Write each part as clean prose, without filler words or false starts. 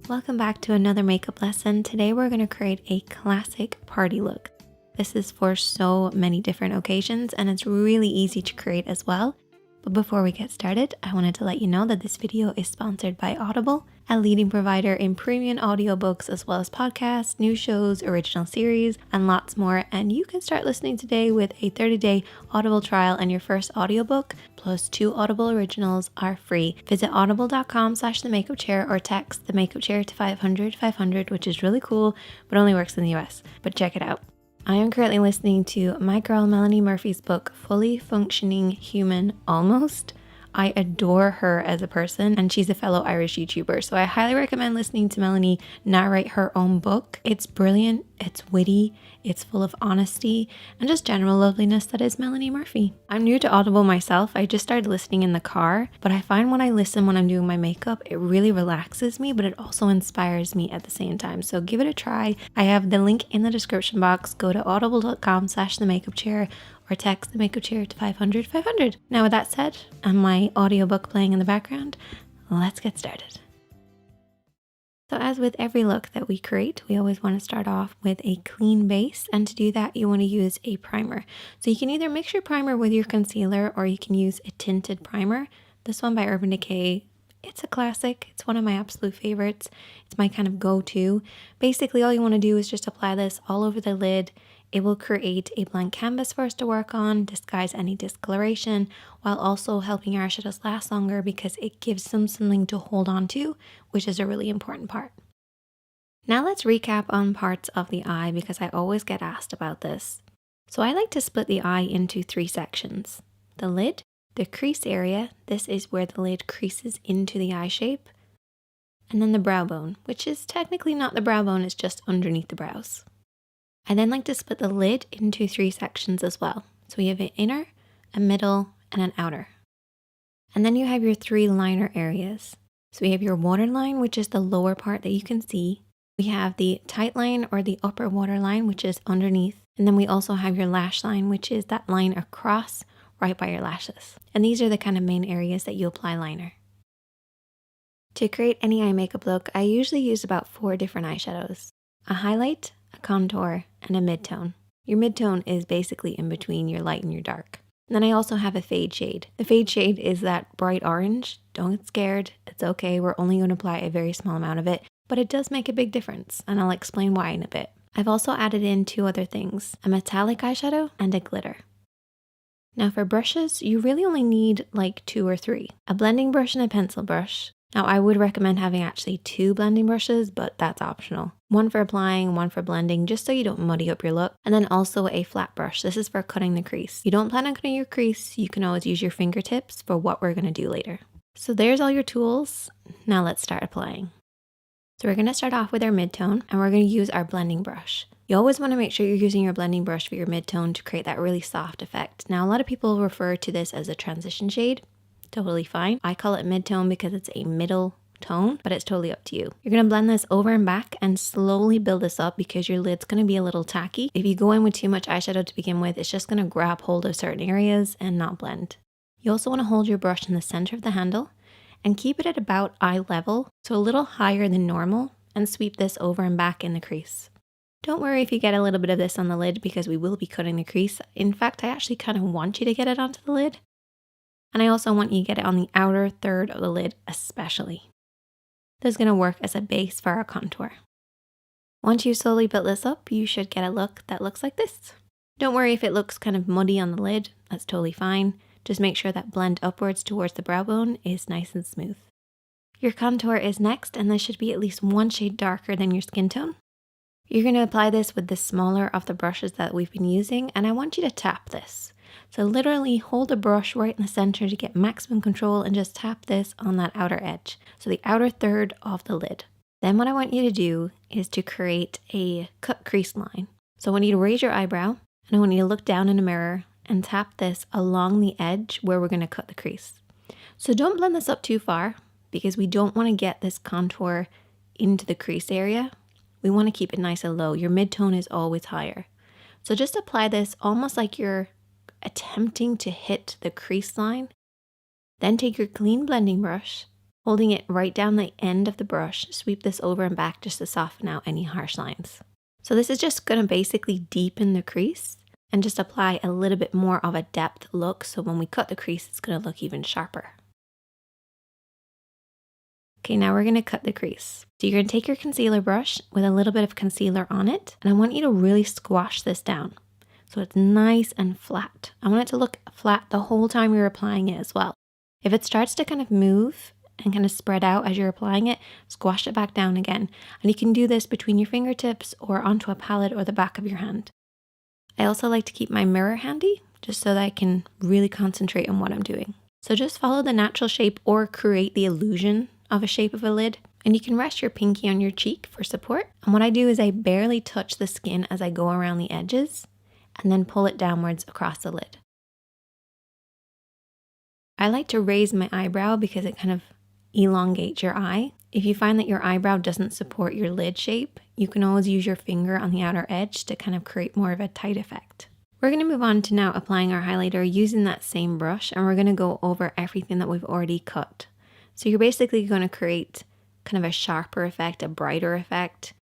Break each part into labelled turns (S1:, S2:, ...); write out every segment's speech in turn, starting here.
S1: Welcome back to another makeup lesson. Today we're going to create a classic party look. This is for so many different occasions and it's really easy to create as well. But before we get started, I wanted to let you know that this video is sponsored by Audible, a leading provider in premium audiobooks as well as podcasts, new shows, original series, and lots more. And you can start listening today with a 30-day Audible trial, and your first audiobook plus 2 Audible originals are free. Visit audible.com/themakeupchair or text the makeup chair to 500, which is really cool, but only works in the US. But check it out. I am currently listening to my girl Melanie Murphy's book, Fully Functioning Human Almost. I adore her as a person and she's a fellow Irish YouTuber, so I highly recommend listening to Melanie narrate her own book. It's brilliant, it's witty, it's full of honesty and just general loveliness that is Melanie Murphy. I'm new to Audible myself. I just started listening in the car, but I find when I listen when I'm doing my makeup, it really relaxes me, but it also inspires me at the same time. So give it a try. I have the link in the description box. Go to audible.com/themakeupchair or text the makeup chair to 500. Now with that said, and my audiobook playing in the background, let's get started. So as with every look that we create, we always want to start off with a clean base, and to do that you want to use a primer. So you can either mix your primer with your concealer or you can use a tinted primer. This one by Urban Decay, it's a classic. It's one of my absolute favorites. It's my kind of go-to. Basically all you want to do is just apply this all over the lid. It will create a blank canvas for us to work on, disguise any discoloration, while also helping our eyeshadows last longer because it gives them something to hold on to, which is a really important part. Now let's recap on parts of the eye because I always get asked about this. So I like to split the eye into 3 sections. The lid, the crease area, this is where the lid creases into the eye shape, and then the brow bone, which is technically not the brow bone, it's just underneath the brows. I then like to split the lid into 3 sections as well. So we have an inner, a middle, and an outer. And then you have your 3 liner areas. So we have your waterline, which is the lower part that you can see. We have the tight line or the upper waterline, which is underneath. And then we also have your lash line, which is that line across right by your lashes. And these are the kind of main areas that you apply liner. To create any eye makeup look, I usually use about 4 different eyeshadows. A highlight, a contour, and a mid-tone. Your mid-tone is basically in between your light and your dark. And then I also have a fade shade. The fade shade is that bright orange. Don't get scared, it's okay, we're only going to apply a very small amount of it, but it does make a big difference, and I'll explain why in a bit. I've also added in 2 other things, a metallic eyeshadow and a glitter. Now for brushes, you really only need like 2 or 3. A blending brush and a pencil brush. Now I would recommend having actually 2 blending brushes, but that's optional. One for applying, one for blending, just so you don't muddy up your look. And then also a flat brush. This is for cutting the crease. You don't plan on cutting your crease, you can always use your fingertips for what we're going to do later. So there's all your tools. Now let's start applying. So we're going to start off with our mid-tone and we're going to use our blending brush. You always want to make sure you're using your blending brush for your mid-tone to create that really soft effect. Now a lot of people refer to this as a transition shade. Totally fine. I call it mid-tone because it's a middle tone, but it's totally up to you. You're going to blend this over and back and slowly build this up because your lid's going to be a little tacky. If you go in with too much eyeshadow to begin with, it's just going to grab hold of certain areas and not blend. You also want to hold your brush in the center of the handle and keep it at about eye level, so a little higher than normal, and sweep this over and back in the crease. Don't worry if you get a little bit of this on the lid because we will be cutting the crease. In fact, I actually kind of want you to get it onto the lid. And I also want you to get it on the outer third of the lid especially. This is going to work as a base for our contour. Once you slowly build this up, you should get a look that looks like this. Don't worry if it looks kind of muddy on the lid, that's totally fine. Just make sure that blend upwards towards the brow bone is nice and smooth. Your contour is next, and this should be at least 1 shade darker than your skin tone. You're going to apply this with the smaller of the brushes that we've been using, and I want you to tap this. So literally hold the brush right in the center to get maximum control and just tap this on that outer edge. So the outer third of the lid. Then what I want you to do is to create a cut crease line. So I want you to raise your eyebrow and I want you to look down in a mirror and tap this along the edge where we're going to cut the crease. So don't blend this up too far because we don't want to get this contour into the crease area. We want to keep it nice and low. Your mid-tone is always higher. So just apply this almost like you're attempting to hit the crease line. Then take your clean blending brush Holding it right down the end of the brush, sweep this over and back just to soften out any harsh lines. So this is just going to basically deepen the crease and just apply a little bit more of a depth look, so when we cut the crease, it's going to look even sharper. Okay, now we're going to cut the crease. So you're going to take your concealer brush with a little bit of concealer on it, and I want you to really squash this down so it's nice and flat. I want it to look flat the whole time you're applying it as well. If it starts to kind of move and kind of spread out as you're applying it, squash it back down again. And you can do this between your fingertips or onto a palette or the back of your hand. I also like to keep my mirror handy just so that I can really concentrate on what I'm doing. So just follow the natural shape or create the illusion of a shape of a lid. And you can rest your pinky on your cheek for support. And what I do is I barely touch the skin as I go around the edges and then pull it downwards across the lid. I like to raise my eyebrow because it kind of elongates your eye. If you find that your eyebrow doesn't support your lid shape, you can always use your finger on the outer edge to kind of create more of a tight effect. We're going to move on to now applying our highlighter using that same brush, and we're going to go over everything that we've already cut. So you're basically going to create kind of a sharper effect, a brighter effect,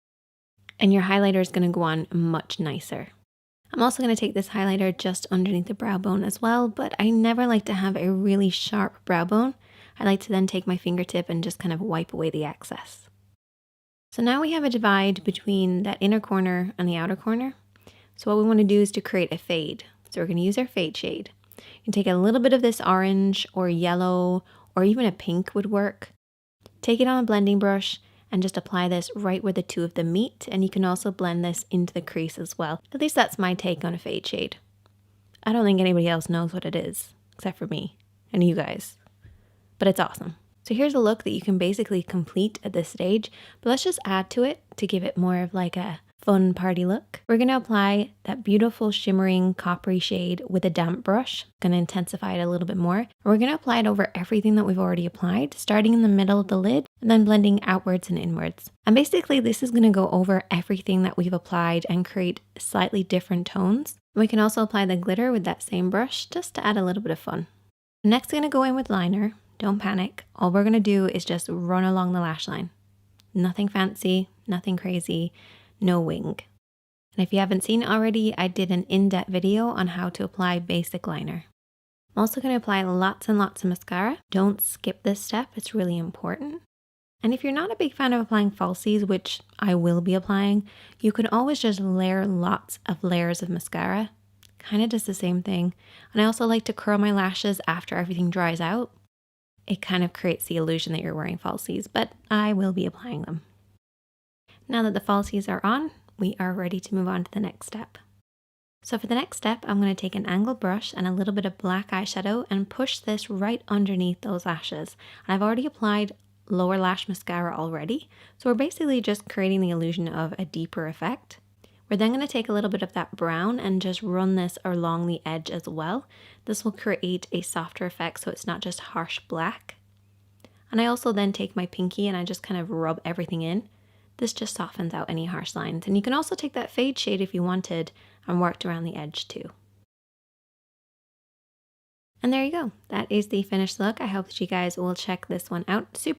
S1: and your highlighter is going to go on much nicer. I'm also going to take this highlighter just underneath the brow bone as well, but I never like to have a really sharp brow bone. I like to then take my fingertip and just kind of wipe away the excess. So now we have a divide between that inner corner and the outer corner. So what we want to do is to create a fade. So we're going to use our fade shade. You can take a little bit of this orange or yellow or even a pink would work. Take it on a blending brush and just apply this right where the two of them meet. And you can also blend this into the crease as well. At least that's my take on a fade shade. I don't think anybody else knows what it is except for me and you guys. But it's awesome. So here's a look that you can basically complete at this stage, but let's just add to it to give it more of like a fun party look. We're going to apply that beautiful shimmering coppery shade with a damp brush. Going to intensify it a little bit more. And we're going to apply it over everything that we've already applied, starting in the middle of the lid and then blending outwards and inwards. And basically this is going to go over everything that we've applied and create slightly different tones. We can also apply the glitter with that same brush just to add a little bit of fun. Next, I'm going to go in with liner. Don't panic. All we're going to do is just run along the lash line. Nothing fancy, nothing crazy, no wing. And if you haven't seen it already, I did an in-depth video on how to apply basic liner. I'm also going to apply lots and lots of mascara. Don't skip this step, it's really important. And if you're not a big fan of applying falsies, which I will be applying, you can always just layer lots of layers of mascara. Kind of does the same thing. And I also like to curl my lashes after everything dries out. It kind of creates the illusion that you're wearing falsies, but I will be applying them. Now that the falsies are on, we are ready to move on to the next step. So for the next step, I'm going to take an angled brush and a little bit of black eyeshadow and push this right underneath those lashes. And I've already applied lower lash mascara already, so we're basically just creating the illusion of a deeper effect. We're then going to take a little bit of that brown and just run this along the edge as well. This will create a softer effect so it's not just harsh black. And I also then take my pinky and I just kind of rub everything in. This just softens out any harsh lines. And you can also take that fade shade if you wanted and worked around the edge too. And there you go. That is the finished look. I hope that you guys will check this one out. Super